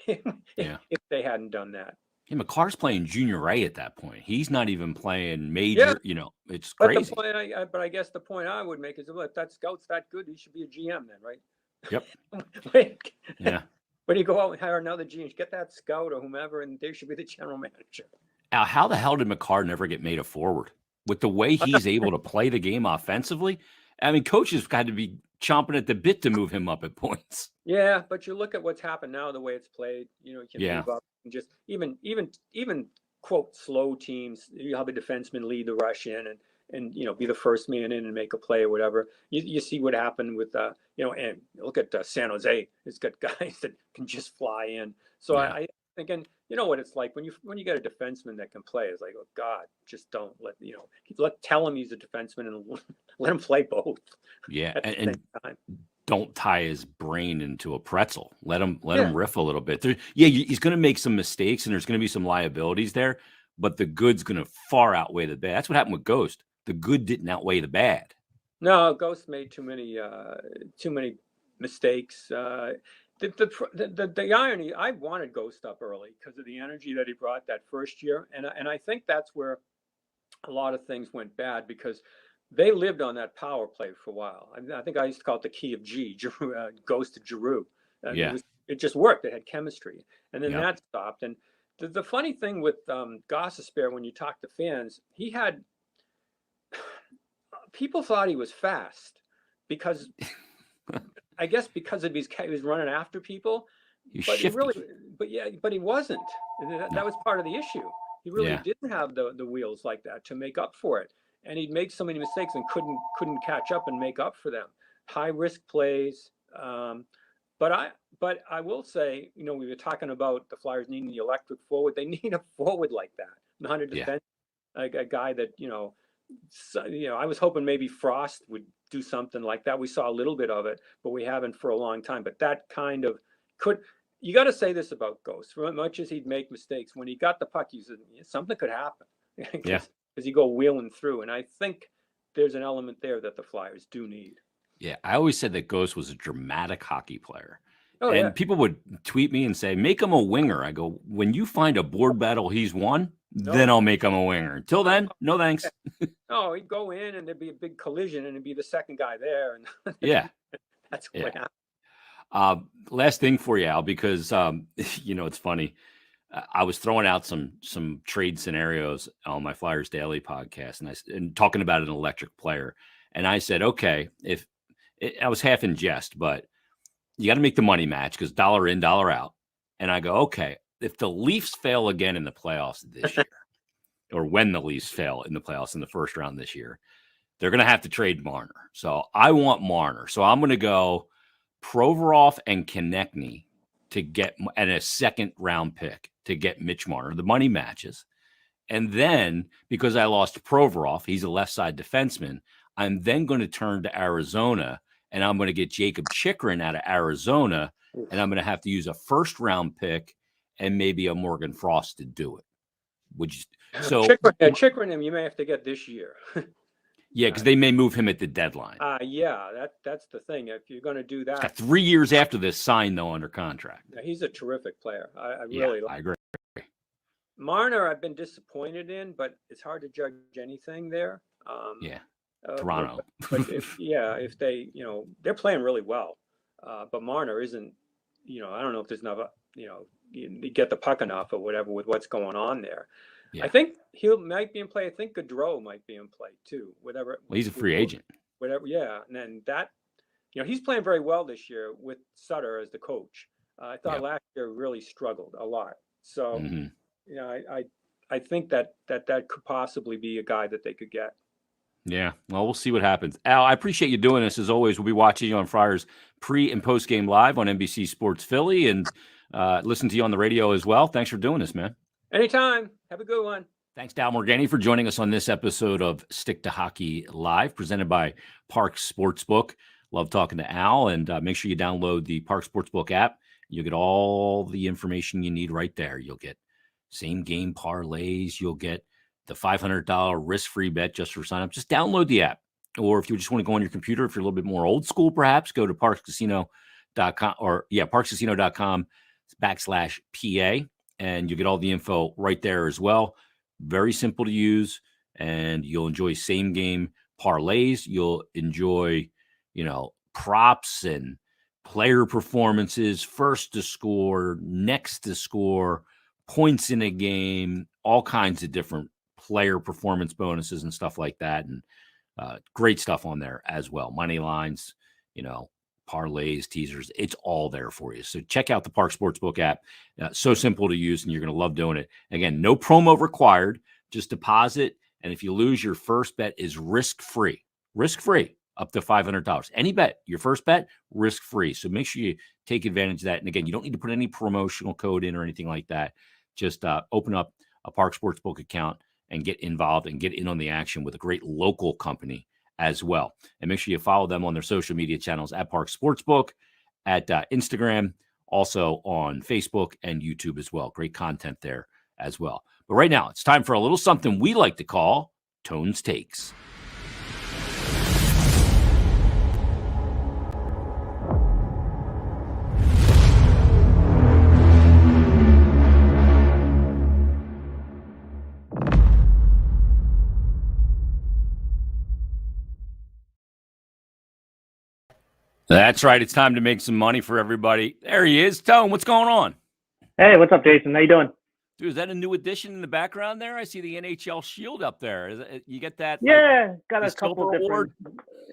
if they hadn't done that. Yeah, Makar's playing junior A at that point. He's not even playing major. Yeah. It's crazy. But I guess the point I would make is, well, if that scout's that good, he should be a GM then, right? Yep. Yeah. When you go out and hire another GM, get that scout or whomever, and they should be the general manager. Now, how the hell did Makar never get made a forward? With the way he's able to play the game offensively, I mean, coaches got to be chomping at the bit to move him up at points. Yeah, but you look at what's happened now, the way it's played. You can move up and just even quote slow teams. You have a defenseman lead the rush in and be the first man in and make a play or whatever. You see what happened with and look at San Jose. It's got guys that can just fly in. So I think, and you know what it's like when you get a defenseman that can play. It's like, oh God, just don't tell him he's a defenseman and let him play both. Yeah, and don't tie his brain into a pretzel. Let him riff a little bit. He's going to make some mistakes, and there's going to be some liabilities there, but the good's going to far outweigh the bad. That's what happened with Ghost. The good didn't outweigh the bad. No, Ghost made too many mistakes. The irony, I wanted Ghost up early because of the energy that he brought that first year, and I think that's where a lot of things went bad because they lived on that power play for a while. I think I used to call it the key of G, Ghost to Giroux. Yeah. It just worked. It had chemistry, and then Yep. that stopped. And the funny thing with Gossespierre, when you talk to fans, he had people thought he was fast because I guess because of he was running after people, He's but he shifty. really, but he wasn't. That No. was part of the issue. He really Yeah. didn't have the wheels like that to make up for it, and he'd make so many mistakes and couldn't catch up and make up for them. High risk plays. But I will say, we were talking about the Flyers needing the electric forward. They need a forward like that, not a Yeah. defense, like a guy that I was hoping maybe Frost would do something like that. We saw a little bit of it, but we haven't for a long time. But that kind of you got to say this about Ghost. For as much as he'd make mistakes, when he got the puck, you said something could happen Yeah. because you go wheeling through. And I think there's an element there that the Flyers do need. Yeah. I always said that Ghost was a dramatic hockey player. Oh yeah. And people would tweet me and say, make him a winger. I go, when you find a board battle he's won, then I'll make him a winger. Until then, no thanks. No, he'd go in and there'd be a big collision and it'd be the second guy there. And Yeah. that's what happened. Last thing for you, Al, because it's funny. I was throwing out some trade scenarios on my Flyers Daily podcast, and talking about an electric player, and I said, okay, I was half in jest, but you got to make the money match because dollar in, dollar out. And I go, okay, if the Leafs fail again in the playoffs this year, or when the Leafs fail in the playoffs in the first round this year, they're going to have to trade Marner. So I want Marner. So I'm going to go Provorov and Konechny to get, and a second round pick to get Mitch Marner. The money matches. And then because I lost Provorov, he's a left side defenseman, I'm then going to turn to Arizona and I'm going to get Jacob Chikrin out of Arizona. And I'm going to have to use a first round pick and maybe a Morgan Frost to do it. Chikrin, you may have to get this year. Yeah, because they may move him at the deadline. That's the thing. If you're going to do that, he's got 3 years after this signed though under contract. He's a terrific player. I really like. I agree. Marner, I've been disappointed in, but it's hard to judge anything there. Toronto. But if they, they're playing really well, but Marner isn't. I don't know if there's enough. You get the puck enough or whatever with what's going on there. Yeah. I think he might be in play. I think Gaudreau might be in play too. Whatever. Well, he's a free agent. Whatever. Yeah, and then that, he's playing very well this year with Sutter as the coach. I thought last year really struggled a lot. So, I think that could possibly be a guy that they could get. Yeah, well, we'll see what happens. Al, I appreciate you doing this. As always, we'll be watching you on Friars pre- and post-game live on NBC Sports Philly, and listen to you on the radio as well. Thanks for doing this, man. Anytime. Have a good one. Thanks to Al Morganti for joining us on this episode of Stick to Hockey Live, presented by Parx Sportsbook. Love talking to Al, and make sure you download the Parx Sportsbook app. You'll get all the information you need right there. You'll get same-game parlays. You'll get the $500 risk-free bet just for sign-up. Just download the app. Or if you just want to go on your computer, if you're a little bit more old school, perhaps, go to parxcasino.com parxcasino.com/PA, and you get all the info right there as well. Very simple to use, and you'll enjoy same-game parlays. You'll enjoy, props and player performances, first to score, next to score, points in a game, all kinds of different player performance bonuses and stuff like that. And great stuff on there as well. Money lines, parlays, teasers. It's all there for you. So check out the Parx Sportsbook app. So simple to use, and you're going to love doing it. Again, no promo required. Just deposit. And if you lose, your first bet is risk-free. Risk-free. Up to $500. Any bet, your first bet, risk-free. So make sure you take advantage of that. And again, you don't need to put any promotional code in or anything like that. Just open up a Parx Sportsbook account and get involved and get in on the action with a great local company as well. And make sure you follow them on their social media channels at Parx Sportsbook, at Instagram, also on Facebook and YouTube as well. Great content there as well. But right now, it's time for a little something we like to call Tone's Takes. That's right. It's time to make some money for everybody. There he is. Tone, what's going on? Hey, what's up, Jason? How you doing? Dude, is that a new addition in the background there? I see the NHL shield up there. You get that? Yeah, got the a couple silver different. award?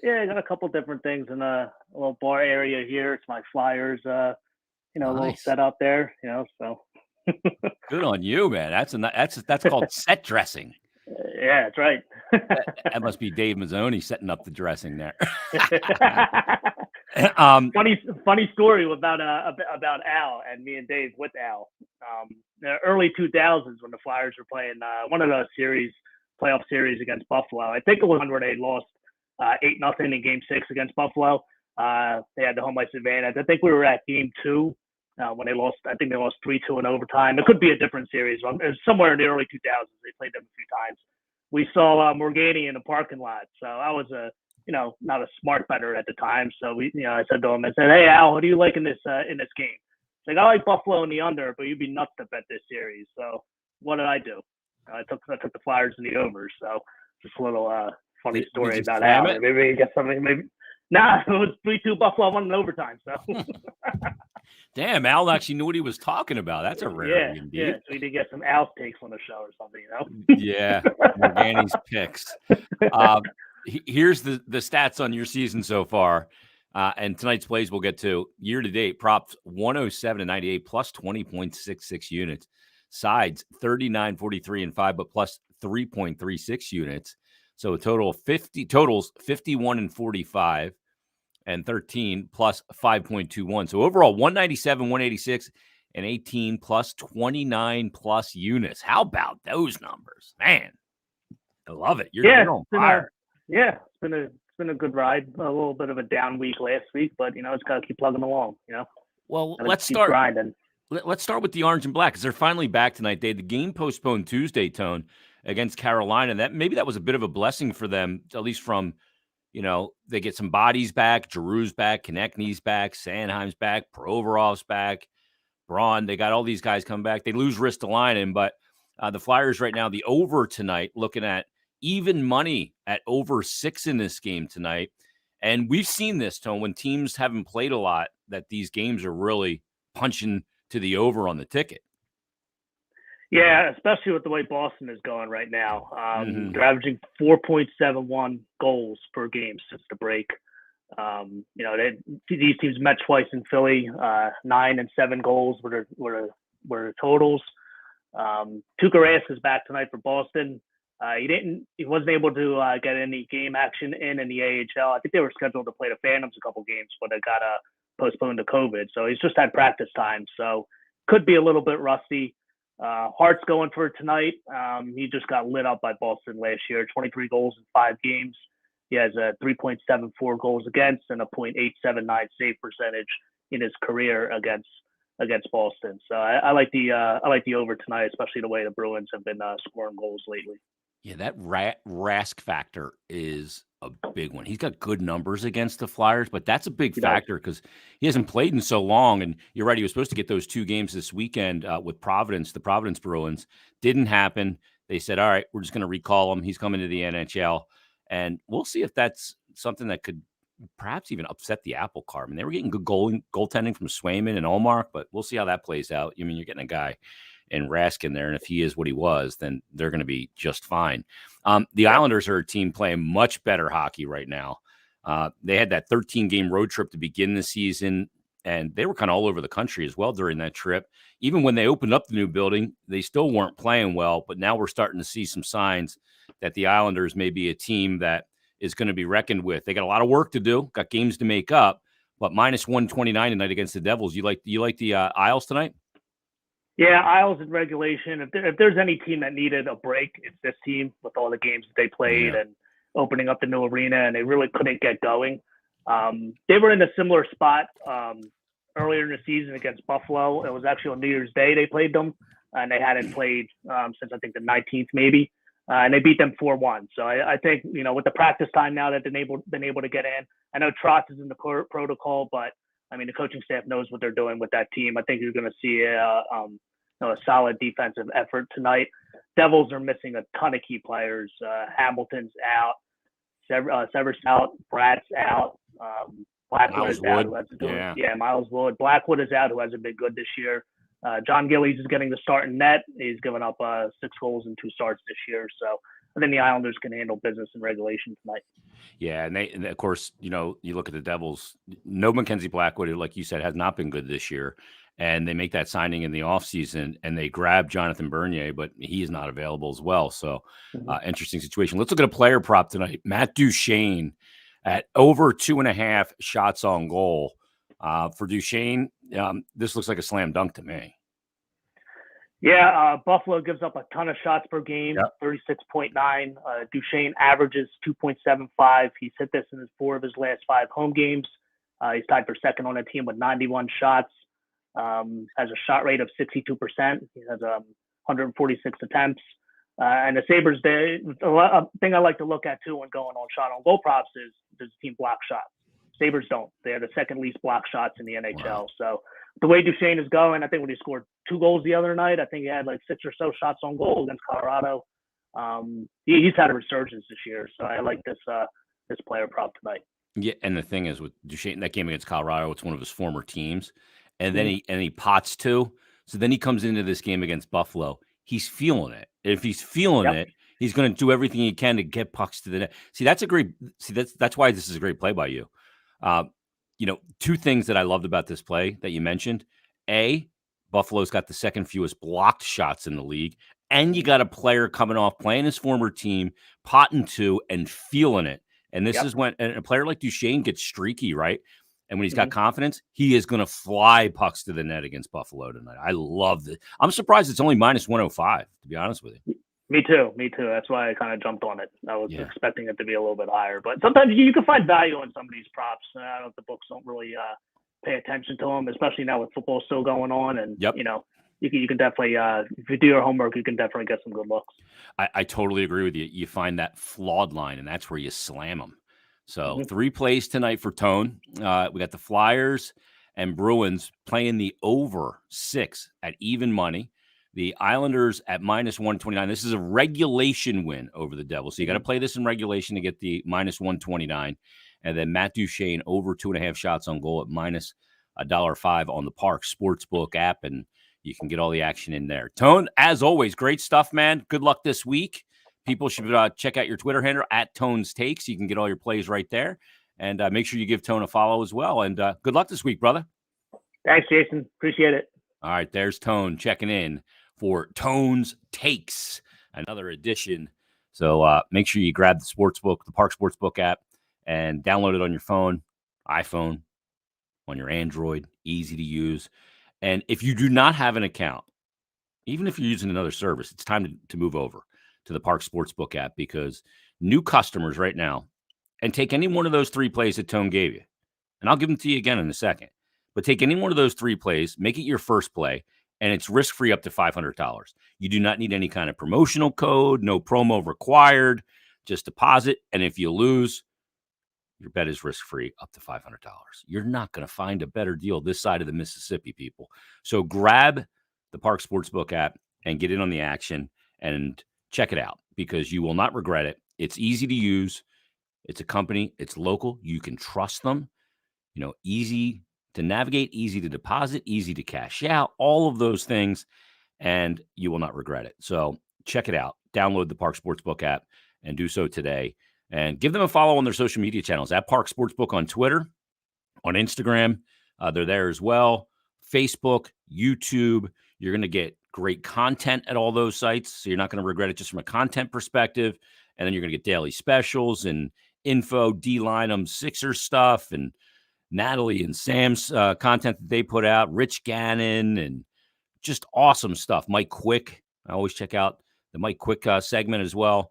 Yeah, got a couple different things in a little bar area here. It's my Flyers, a little Nice. setup there. So. Good on you, man. That's called set dressing. Yeah, that's right. That must be Dave Mazzoni setting up the dressing there. Funny story about Al and me and Dave with Al. The early 2000s when the Flyers were playing one of the playoff series against Buffalo. I think it was one where they lost 8-0 in Game 6 against Buffalo. They had the home ice advantage. I think we were at Game 2 when they lost. I think they lost 3-2 in overtime. It could be a different series. It was somewhere in the early 2000s. They played them a few times. We saw Morgani in the parking lot. So I was not a smart bettor at the time. So I said to him, "Hey Al, what do you like in this game?" He's like, "I like Buffalo in the under, but you'd be nuts to bet this series." So what did I do? I took the Flyers in the over. So just a little funny story Did you about slam Al. it? Maybe he gets something. Maybe nah, it was 3-2 Buffalo won in overtime. So Damn, Al actually knew what he was talking about. That's a rarity indeed. Yeah. So we did get some Al takes on the show or something, Yeah, Morgani's picks. Here's the stats on your season so far. And tonight's plays we'll get to. Year to date, props 107-98 plus 20.66 units. Sides 39, 43, and 5, but plus 3.36 units. So a total of 51 and 45 and 13 plus 5.21. So overall 197, 186, and 18 plus 29 plus units. How about those numbers? Man, I love it. You're on fire. It's been a good ride. A little bit of a down week last week, but it's got to keep plugging along. Well, Gotta let's keep start. grinding. Let's start with the Orange and Black because they're finally back tonight. They had the game postponed Tuesday, Tone, against Carolina. That was a bit of a blessing for them, at least from, they get some bodies back. Giroux's back, Konechny's back, Sanheim's back, Provorov's back, Braun. They got all these guys come back. They lose Ristolainen, but the Flyers right now, the over tonight, looking at even money at over 6 in this game tonight. And we've seen this, Tone, when teams haven't played a lot, that these games are really punching to the over on the ticket. Yeah, especially with the way Boston is going right now. Mhm. They're averaging 4.71 goals per game since the break. These teams met twice in Philly. 9 and 7 goals were the totals. Tuukka Rask is back tonight for Boston. He wasn't able to get any game action in the AHL. I think they were scheduled to play the Phantoms a couple games, but it got postponed to COVID. So he's just had practice time. So could be a little bit rusty. Hart's going for tonight. He just got lit up by Boston last year. 23 goals in 5 games. He has a 3.74 goals against and a .879 save percentage in his career against Boston. So I like the over tonight, especially the way the Bruins have been scoring goals lately. Yeah, that Rask factor is a big one. He's got good numbers against the Flyers, but that's a big factor because he hasn't played in so long. And you're right, he was supposed to get those 2 games this weekend with Providence, the Providence Bruins. Didn't happen. They said, all right, we're just going to recall him. He's coming to the NHL. And we'll see if that's something that could perhaps even upset the apple cart. I mean, they were getting good goaltending from Swayman and Olmark, but we'll see how that plays out. I mean, you're getting a guy in Rask in there, and if he is what he was, then they're going to be just fine. The Islanders are a team playing much better hockey right now. They had that 13-game road trip to begin the season, and they were kind of all over the country as well during that trip. Even when they opened up the new building, they still weren't playing well, but now we're starting to see some signs that the Islanders may be a team that is going to be reckoned with. They got a lot of work to do, got games to make up, but minus 129 tonight against the Devils. You like the Isles tonight? Yeah, Isles in regulation. If there's any team that needed a break, it's this team with all the games that they played and opening up the new arena, and they really couldn't get going. They were in a similar spot earlier in the season against Buffalo. It was actually on New Year's Day they played them, and they hadn't played since I think the 19th maybe, and they beat them 4-1. So I think with the practice time now that they've been able to get in, I know Trotz is in the protocol, but I mean the coaching staff knows what they're doing with that team. I think you're going to see a solid defensive effort tonight. Devils are missing a ton of key players. Hamilton's out, Sever's out, Brad's out. Blackwood Miles is out, Wood. who hasn't been Yeah. yeah, Miles Wood. Blackwood is out, who hasn't been good this year. John Gillies is getting the start in net. He's given up 6 goals in 2 starts this year. So I think the Islanders can handle business in regulation tonight. Yeah, and of course, you look at the Devils. No Mackenzie Blackwood, who, like you said, has not been good this year. And they make that signing in the offseason, and they grab Jonathan Bernier, but he is not available as well. So interesting situation. Let's look at a player prop tonight. Matt Duchene at over 2.5 shots on goal. For Duchene, this looks like a slam dunk to me. Yeah, Buffalo gives up a ton of shots per game, Yep. 36.9. Duchene averages 2.75. He's hit this in 4 of his last 5 home games. He's tied for second on the team with 91 shots. Has a shot rate of 62%. He has 146 attempts. And the Sabres, a thing I like to look at too when going on shot on goal props is, does the team block shots? Sabres don't. They're the second least block shots in the NHL. Wow. So the way Duchene is going, I think when he scored 2 goals the other night, I think he had like 6 or so shots on goal against Colorado. He's had a resurgence this year, so I like this player prop tonight. Yeah, and the thing is with Duchene, that game against Colorado, it's one of his former teams, and then he pots 2. So then he comes into this game against Buffalo. He's feeling it. If he's feeling it, he's going to do everything he can to get pucks to the net. That's why this is a great play by you. 2 things that I loved about this play that you mentioned. A, Buffalo's got the second fewest blocked shots in the league, and you got a player coming off playing his former team, potting 2 and feeling it. And this is when a player like Duchene gets streaky, right? And when he's got confidence, he is going to fly pucks to the net against Buffalo tonight. I love it. I'm surprised it's only minus 105, to be honest with you. Me too. That's why I kind of jumped on it. I was expecting it to be a little bit higher, but sometimes you can find value in some of these props. I don't know if the books don't really pay attention to them, especially now with football still going on. And you can definitely, if you do your homework, you can definitely get some good looks. I totally agree with you. You find that flawed line, and that's where you slam them. So 3 plays tonight for Tone. We got the Flyers and Bruins playing the over 6 at even money. The Islanders at minus 129. This is a regulation win over the Devils. So you got to play this in regulation to get the minus 129. And then Matt Duchene over 2.5 shots on goal at minus $1.05 on the Parx Sportsbook app. And you can get all the action in there. Tone, as always, great stuff, man. Good luck this week. People should check out your Twitter handle at Tone's Takes. You can get all your plays right there. And make sure you give Tone a follow as well. And good luck this week, brother. Thanks, Jason. Appreciate it. All right, there's Tone checking in for Tone's Takes, another edition. So make sure you grab the Sportsbook, the Parx Sportsbook app, and download it on your phone, iPhone, on your Android, easy to use. And if you do not have an account, even if you're using another service, it's time to move over to the Parx Sportsbook app, because new customers right now, and take any one of those 3 plays that Tone gave you, and I'll give them to you again in a second, but take any one of those 3 plays, make it your first play, and it's risk-free up to $500. You do not need any kind of promotional code, no promo required, just deposit, and if you lose, your bet is risk-free up to $500. You're not going to find a better deal this side of the Mississippi, people. So grab the Parx Sportsbook app and get in on the action and check it out, because you will not regret it. It's easy to use. It's a company. It's local. You can trust them. Easy to navigate, easy to deposit, easy to cash out, all of those things, and you will not regret it. So check it out. Download the Parx Sportsbook app and do so today. And give them a follow on their social media channels at Parx Sportsbook on Twitter, on Instagram. They're there as well. Facebook, YouTube. You're going to get great content at all those sites, so you're not going to regret it just from a content perspective. And then you're going to get daily specials and info, D-Line Sixers stuff, and Natalie and Sam's content that they put out, Rich Gannon, and just awesome stuff. Mike Quick. I always check out the Mike Quick segment as well.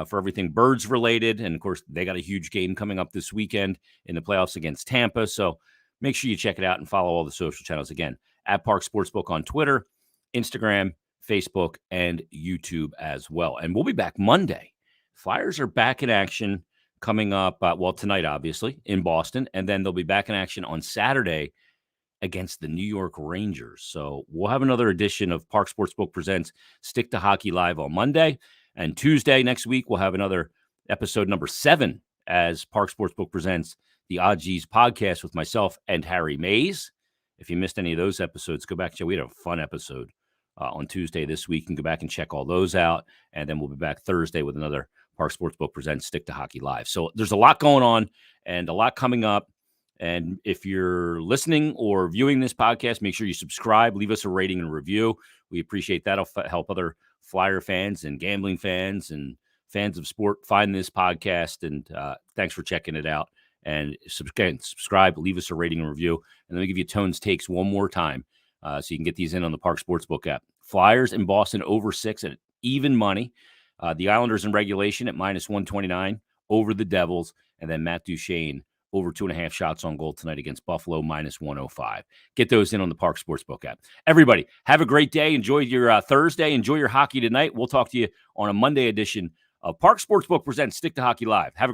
For everything Birds related. And of course, they got a huge game coming up this weekend in the playoffs against Tampa. So make sure you check it out and follow all the social channels again at Parx Sportsbook on Twitter, Instagram, Facebook, and YouTube as well. And we'll be back Monday. Flyers are back in action coming up, tonight, obviously, in Boston. And then they'll be back in action on Saturday against the New York Rangers. So we'll have another edition of Parx Sportsbook Presents Stick to Hockey Live on Monday. And Tuesday next week, we'll have another episode number 7 as Parx Sportsbook Presents the Odds podcast with myself and Harry Mays. If you missed any of those episodes, go back and check. We had a fun episode on Tuesday this week, and go back and check all those out. And then we'll be back Thursday with another Parx Sportsbook presents Stick to Hockey Live. So there's a lot going on and a lot coming up. And if you're listening or viewing this podcast, make sure you subscribe, leave us a rating and review. We appreciate that. It'll help other Flyer fans and gambling fans and fans of sport find this podcast. And thanks for checking it out. And subscribe, leave us a rating and review. And let me give you Tone's takes one more time so you can get these in on the Parx Sportsbook app. Flyers in Boston over 6 at even money. The Islanders in regulation at -129 over the Devils. And then Matt Duchene over 2.5 shots on goal tonight against Buffalo, -105. Get those in on the Parx Sportsbook app. Everybody, have a great day. Enjoy your Thursday. Enjoy your hockey tonight. We'll talk to you on a Monday edition of Parx Sportsbook presents Stick to Hockey Live. Have a great